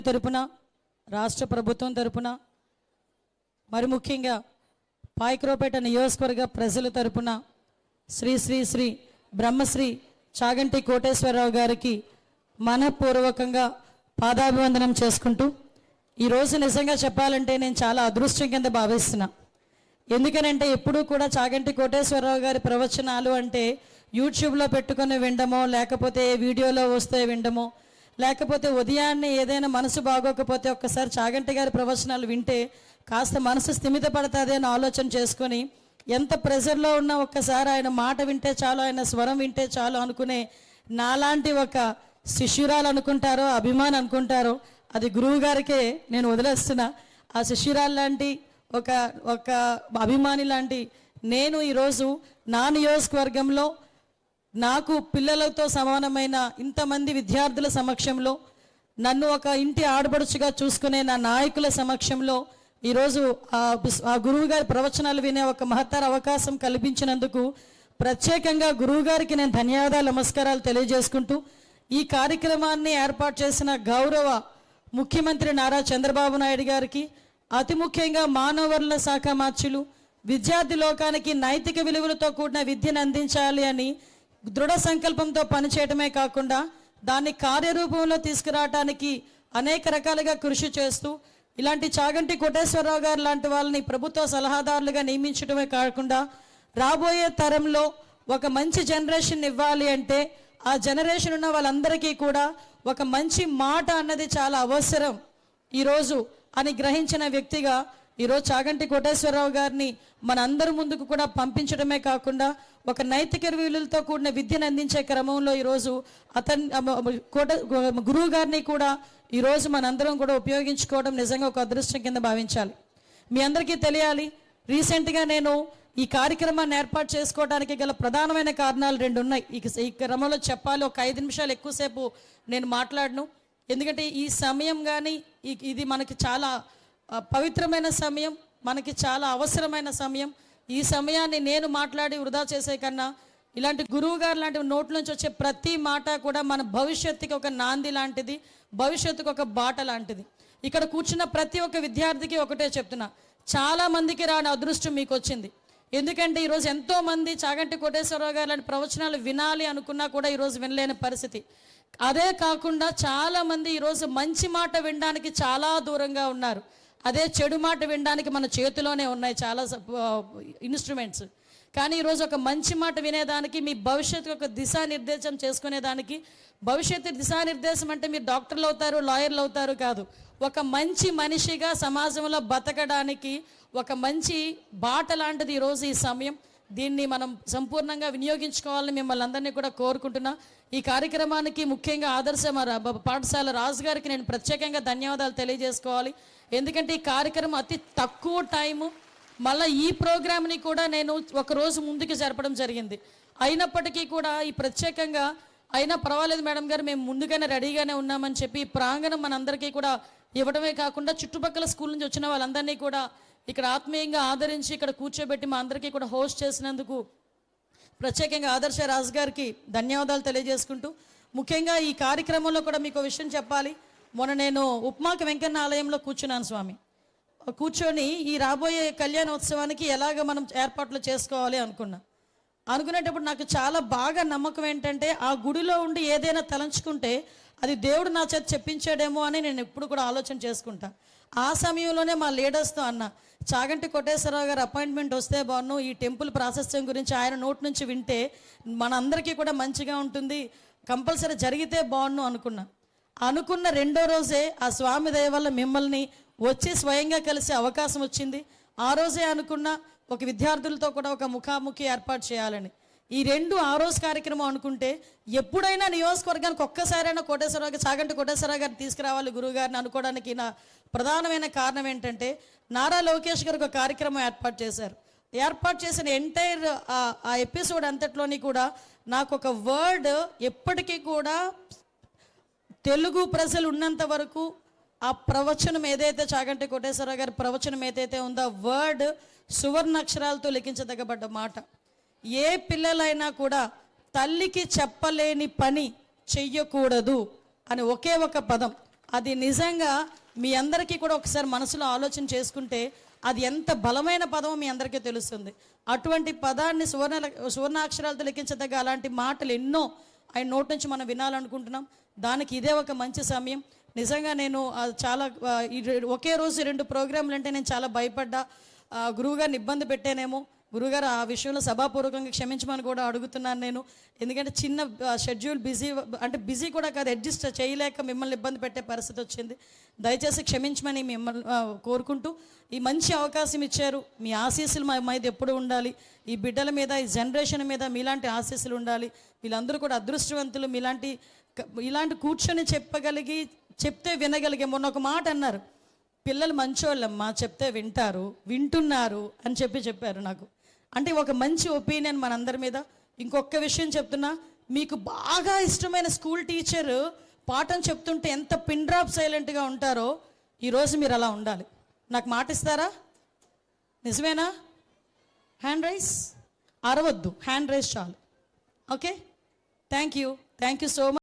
తరపున రాష్ట్ర ప్రభుత్వం తరపున మరి ముఖ్యంగా పాయకరావుపేట నియోజకవర్గ ప్రజల తరపున శ్రీ శ్రీ శ్రీ బ్రహ్మశ్రీ చాగంటి కోటేశ్వరరావు గారికి మనపూర్వకంగా పాదాభివందనం చేసుకుంటూ ఈరోజు నిజంగా చెప్పాలంటే నేను చాలా అదృష్టం కింద భావిస్తున్నా. ఎందుకనంటే ఎప్పుడూ కూడా చాగంటి కోటేశ్వరరావు గారి ప్రవచనాలు అంటే యూట్యూబ్లో పెట్టుకొని వినడమో, లేకపోతే వీడియోలో వస్తే వినడమో, లేకపోతే ఉదయాన్నే ఏదైనా మనసు బాగోకపోతే ఒక్కసారి చాగంటి గారి ప్రవచనాలు వింటే కాస్త మనసు స్థిమిత పడుతుంది అని ఆలోచన చేసుకొని ఎంత ప్రెజర్లో ఉన్నా ఒక్కసారి ఆయన మాట వింటే చాలు, ఆయన స్వరం వింటే చాలు అనుకునే నాలాంటి ఒక శిష్యురాలు అనుకుంటారో, అభిమాని అనుకుంటారో, అది గురువు గారికే నేను వదిలేస్తున్నా. ఆ శిష్యురాలు లాంటి ఒక అభిమాని లాంటి నేను ఈరోజు నా నియోజకవర్గంలో నాకు పిల్లలతో సమానమైన ఇంతమంది విద్యార్థుల సమక్షంలో, నన్ను ఒక ఇంటి ఆడపడుచుగా చూసుకునే నా నాయకుల సమక్షంలో ఈరోజు ఆ గురువు గారి ప్రవచనాలు వినే ఒక మహత్తర అవకాశం కల్పించినందుకు ప్రత్యేకంగా గురువు గారికి నేను ధన్యవాదాలు, నమస్కారాలు తెలియజేసుకుంటూ ఈ కార్యక్రమాన్ని ఏర్పాటు చేసిన గౌరవ ముఖ్యమంత్రి నారా చంద్రబాబు నాయుడు గారికి, అతి ముఖ్యంగా మానవ వనరుల శాఖ మార్చులు విద్యార్థి లోకానికి నైతిక విలువలతో కూడిన విద్యను అందించాలి అని దృఢ సంకల్పంతో పనిచేయటమే కాకుండా దాన్ని కార్యరూపంలో తీసుకురావడానికి అనేక రకాలుగా కృషి చేస్తూ ఇలాంటి చాగంటి కోటేశ్వరరావు గారు లాంటి వాళ్ళని ప్రభుత్వ సలహాదారులుగా నియమించడమే కాకుండా రాబోయే తరంలో ఒక మంచి జనరేషన్ ఇవ్వాలి అంటే ఆ జనరేషన్ ఉన్న వాళ్ళందరికీ కూడా ఒక మంచి మాట అన్నది చాలా అవసరం ఈరోజు అని గ్రహించిన వ్యక్తిగా ఈరోజు చాగంటి కోటేశ్వరరావు గారిని మన అందరి ముందుకు కూడా పంపించడమే కాకుండా ఒక నైతిక విలువలతో కూడిన విద్యను అందించే క్రమంలో ఈరోజు గురువు గారిని కూడా ఈరోజు మనందరం కూడా ఉపయోగించుకోవడం నిజంగా ఒక అదృష్టం కింద భావించాలి. మీ అందరికీ తెలియాలి, రీసెంట్గా నేను ఈ కార్యక్రమాన్ని ఏర్పాటు చేసుకోవడానికి గల ప్రధానమైన కారణాలు 2 ఉన్నాయి. ఈ క్రమంలో చెప్పాలి, ఒక 5 నిమిషాలు ఎక్కువసేపు నేను మాట్లాడను. ఎందుకంటే ఈ సమయం కానీ ఇది మనకి చాలా పవిత్రమైన సమయం, మనకి చాలా అవసరమైన సమయం. ఈ సమయాన్ని నేను మాట్లాడి వృధా చేసే కన్నా ఇలాంటి గురువు గారు లాంటి నోట్ల నుంచి వచ్చే ప్రతి మాట కూడా మన భవిష్యత్తుకి ఒక నాంది లాంటిది, భవిష్యత్తుకు ఒక బాట లాంటిది. ఇక్కడ కూర్చున్న ప్రతి ఒక్క విద్యార్థికి ఒకటే చెప్తున్నా, చాలా మందికి రాని అదృష్టం మీకు వచ్చింది. ఎందుకంటే ఈరోజు ఎంతోమంది చాగంటి కోటేశ్వరరావు గారు లాంటి ప్రవచనాలు వినాలి అనుకున్నా కూడా ఈరోజు వినలేని పరిస్థితి. అదే కాకుండా చాలామంది ఈరోజు మంచి మాట వినడానికి చాలా దూరంగా ఉన్నారు. అదే చెడు మాట వినడానికి మన చేతిలోనే ఉన్నాయి చాలా ఇన్స్ట్రుమెంట్స్. కానీ ఈరోజు ఒక మంచి మాట వినేదానికి, మీ భవిష్యత్తుకు ఒక దిశానిర్దేశం చేసుకునేదానికి, భవిష్యత్తు దిశానిర్దేశం అంటే మీరు డాక్టర్లు అవుతారు, లాయర్లు అవుతారు కాదు, ఒక మంచి మనిషిగా సమాజంలో బతకడానికి ఒక మంచి బాట లాంటిది ఈరోజు ఈ సమయం. దీన్ని మనం సంపూర్ణంగా వినియోగించుకోవాలని మిమ్మల్ని అందరినీ కూడా కోరుకుంటున్నా. ఈ కార్యక్రమానికి ముఖ్యంగా ఆదర్శ పాఠశాల రాజు గారికి నేను ప్రత్యేకంగా ధన్యవాదాలు తెలియజేసుకోవాలి. ఎందుకంటే ఈ కార్యక్రమం అతి తక్కువ టైము, మళ్ళీ ఈ ప్రోగ్రామ్ని కూడా నేను ఒకరోజు ముందుకు జరపడం జరిగింది. అయినప్పటికీ కూడా ఈ ప్రత్యేకంగా అయినా పర్వాలేదు మేడం గారు, మేము ముందుగానే రెడీగానే ఉన్నామని చెప్పి ఈ ప్రాంగణం మనందరికీ కూడా ఇవ్వడమే కాకుండా చుట్టుపక్కల స్కూల్ నుంచి వచ్చిన వాళ్ళందరినీ కూడా ఇక్కడ ఆత్మీయంగా ఆదరించి ఇక్కడ కూర్చోబెట్టి మా అందరికీ కూడా హోస్ట్ చేసినందుకు ప్రత్యేకంగా ఆదర్శ రాజు గారికి ధన్యవాదాలు తెలియజేసుకుంటూ, ముఖ్యంగా ఈ కార్యక్రమంలో కూడా మీకు విషయం చెప్పాలి. మొన్న నేను ఉప్మాక వెంకన్న ఆలయంలో కూర్చున్నాను స్వామి. కూర్చొని ఈ రాబోయే కళ్యాణోత్సవానికి ఎలాగ మనం ఏర్పాట్లు చేసుకోవాలి అనుకునేటప్పుడు నాకు చాలా బాగా నమ్మకం ఏంటంటే ఆ గుడిలో ఉండి ఏదైనా తలంచుకుంటే అది దేవుడు నా చేత చెప్పించాడేమో అని నేను ఎప్పుడు కూడా ఆలోచన చేసుకుంటా. ఆ సమయంలోనే మా లీడర్స్తో అన్న, చాగంటి కోటేశ్వరరావు గారు అపాయింట్మెంట్ వస్తే బాగున్నాను, ఈ టెంపుల్ ప్రాశస్త్యం గురించి ఆయన నోటి నుంచి వింటే మనందరికీ కూడా మంచిగా ఉంటుంది, కంపల్సరీ జరిగితే బాగున్నాను అనుకున్న 2వ రోజే ఆ స్వామి దయ వల్ల మిమ్మల్ని వచ్చి స్వయంగా కలిసే అవకాశం వచ్చింది. ఆ రోజే అనుకున్న ఒక విద్యార్థులతో కూడా ఒక ముఖాముఖి ఏర్పాటు చేయాలని. ఈ 2 ఆ రోజు కార్యక్రమం అనుకుంటే ఎప్పుడైనా నియోజకవర్గానికి ఒక్కసారైనా చాగంటి కోటేశ్వరరావు గారిని తీసుకురావాలి గురువు గారిని అనుకోవడానికి నా ప్రధానమైన కారణం ఏంటంటే, నారా లోకేష్ గారు ఒక కార్యక్రమం ఏర్పాటు చేసిన ఎంటైర్ ఆ ఎపిసోడ్ అంతట్లోని కూడా నాకు ఒక వర్డ్ ఎప్పటికీ కూడా తెలుగు ప్రజలు ఉన్నంత వరకు ఆ ప్రవచనం ఏదైతే చాగంటి కోటేశ్వరరావు గారి ప్రవచనం ఏదైతే ఉందో వర్డ్ సువర్ణాక్షరాలతో లిఖించదగ్గబడ్డ మాట. ఏ పిల్లలైనా కూడా తల్లికి చెప్పలేని పని చెయ్యకూడదు అని ఒకే ఒక పదం, అది నిజంగా మీ అందరికీ కూడా ఒకసారి మనసులో ఆలోచన చేసుకుంటే అది ఎంత బలమైన పదమో మీ అందరికీ తెలుస్తుంది. అటువంటి పదాన్ని సువర్ణాక్షరాలతో లిఖించదగ్గ అలాంటి మాటలు ఎన్నో ఆయన నోటి నుంచి మనం వినాలనుకుంటున్నాం. దానికి ఇదే ఒక మంచి సమయం. నిజంగా నేను చాలా ఒకే రోజు 2 ప్రోగ్రాంలు అంటే నేను చాలా భయపడ్డా, గురువుగారిని ఇబ్బంది పెట్టానేమో, గురువుగారు ఆ విషయంలో సభాపూర్వకంగా క్షమించమని కూడా అడుగుతున్నాను నేను. ఎందుకంటే చిన్న షెడ్యూల్ బిజీ కూడా కాదు, అడ్జస్ట్ చేయలేక మిమ్మల్ని ఇబ్బంది పెట్టే పరిస్థితి వచ్చింది. దయచేసి క్షమించమని మిమ్మల్ని కోరుకుంటూ ఈ మంచి అవకాశం ఇచ్చారు. మీ ఆశీస్సులు మా మీద ఎప్పుడు ఉండాలి, ఈ బిడ్డల మీద, ఈ జనరేషన్ మీద మీలాంటి ఆశీస్సులు ఉండాలి. వీళ్ళందరూ కూడా అదృష్టవంతులు. ఇలాంటి కూర్చొని చెప్తే వినగలిగే. మొన్న ఒక మాట అన్నారు, పిల్లలు మంచోళ్ళమ్మా, చెప్తే వింటున్నారు అని చెప్పారు నాకు. అంటే ఒక మంచి ఒపీనియన్ మనందరి మీద. ఇంకొక విషయం చెప్తున్నా, మీకు బాగా ఇష్టమైన స్కూల్ టీచర్ పాఠం చెప్తుంటే ఎంత పిన్ డ్రాప్ సైలెంట్గా ఉంటారో, ఈరోజు మీరు అలా ఉండాలి. నాకు మాట ఇస్తారా? నిజమేనా? హ్యాండ్ రైస్, అరవద్దు, హ్యాండ్ రైస్ చాలు. Okay, thank you so much.